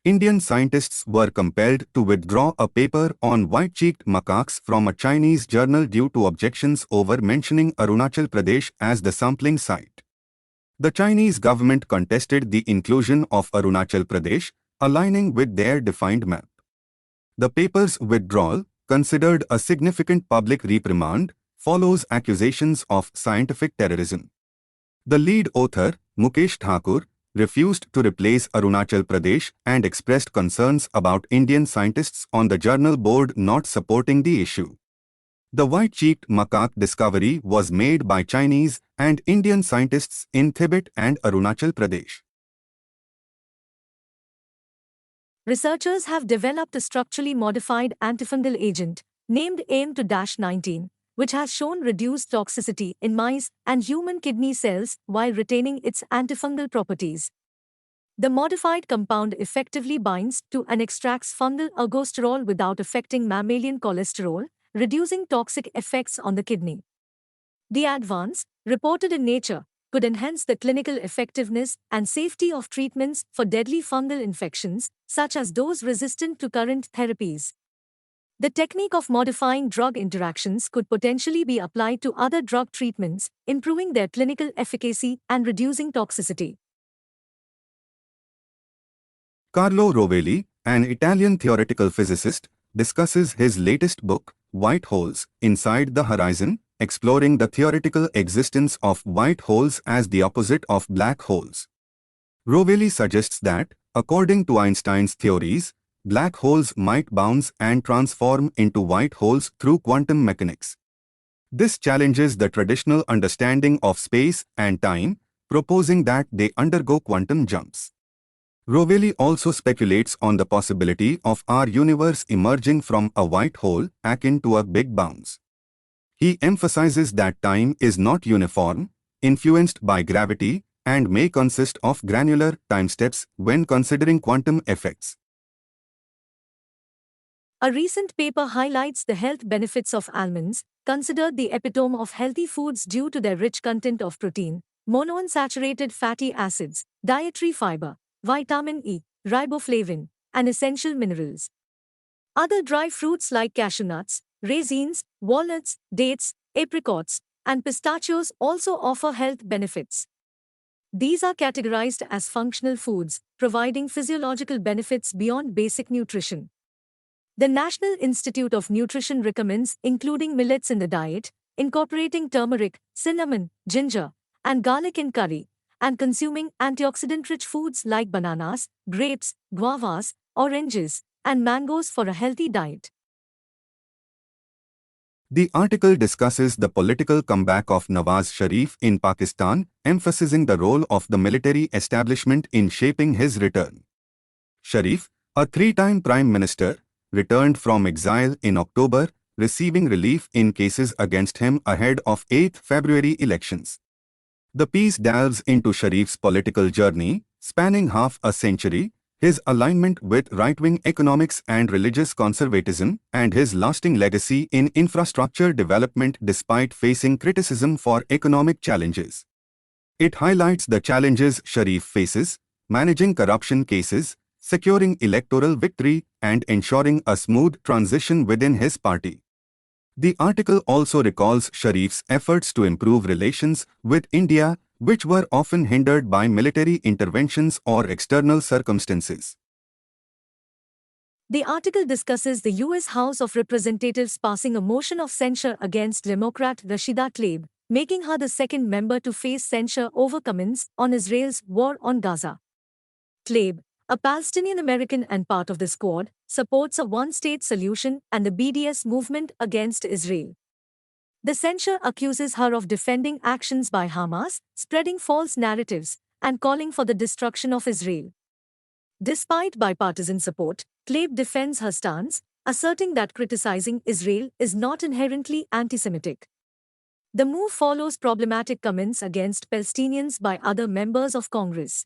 Indian scientists were compelled to withdraw a paper on white-cheeked macaques from a Chinese journal due to objections over mentioning Arunachal Pradesh as the sampling site. The Chinese government contested the inclusion of Arunachal Pradesh, aligning with their defined map. The paper's withdrawal, considered a significant public reprimand, follows accusations of scientific terrorism. The lead author, Mukesh Thakur, refused to replace Arunachal Pradesh and expressed concerns about Indian scientists on the journal board not supporting the issue. The white-cheeked macaque discovery was made by Chinese and Indian scientists in Tibet and Arunachal Pradesh. Researchers have developed a structurally modified antifungal agent, named AIM-19, which has shown reduced toxicity in mice and human kidney cells while retaining its antifungal properties. The modified compound effectively binds to and extracts fungal ergosterol without affecting mammalian cholesterol, reducing toxic effects on the kidney. The advance, reported in Nature, could enhance the clinical effectiveness and safety of treatments for deadly fungal infections, such as those resistant to current therapies. The technique of modifying drug interactions could potentially be applied to other drug treatments, improving their clinical efficacy and reducing toxicity. Carlo Rovelli, an Italian theoretical physicist, discusses his latest book, White Holes, Inside the Horizon, exploring the theoretical existence of white holes as the opposite of black holes. Rovelli suggests that, according to Einstein's theories, black holes might bounce and transform into white holes through quantum mechanics. This challenges the traditional understanding of space and time, proposing that they undergo quantum jumps. Rovelli also speculates on the possibility of our universe emerging from a white hole akin to a big bounce. He emphasizes that time is not uniform, influenced by gravity, and may consist of granular time steps when considering quantum effects. A recent paper highlights the health benefits of almonds, considered the epitome of healthy foods due to their rich content of protein, monounsaturated fatty acids, dietary fiber, vitamin E, riboflavin, and essential minerals. Other dry fruits like cashew nuts, raisins, walnuts, dates, apricots, and pistachios also offer health benefits. These are categorized as functional foods, providing physiological benefits beyond basic nutrition. The National Institute of Nutrition recommends including millets in the diet, incorporating turmeric, cinnamon, ginger, and garlic in curry, and consuming antioxidant-rich foods like bananas, grapes, guavas, oranges, and mangoes for a healthy diet. The article discusses the political comeback of Nawaz Sharif in Pakistan, emphasizing the role of the military establishment in shaping his return. Sharif, a three-time prime minister, returned from exile in October, receiving relief in cases against him ahead of 8 February elections. The piece delves into Sharif's political journey, spanning half a century, his alignment with right-wing economics and religious conservatism, and his lasting legacy in infrastructure development despite facing criticism for economic challenges. It highlights the challenges Sharif faces, managing corruption cases, securing electoral victory, and ensuring a smooth transition within his party. The article also recalls Sharif's efforts to improve relations with India, which were often hindered by military interventions or external circumstances. The article discusses the U.S. House of Representatives passing a motion of censure against Democrat Rashida Tlaib, making her the second member to face censure over comments on Israel's war on Gaza. Tlaib, a Palestinian-American and part of the Squad, supports a one-state solution and the BDS movement against Israel. The censure accuses her of defending actions by Hamas, spreading false narratives, and calling for the destruction of Israel. Despite bipartisan support, Tlaib defends her stance, asserting that criticizing Israel is not inherently anti-Semitic. The move follows problematic comments against Palestinians by other members of Congress.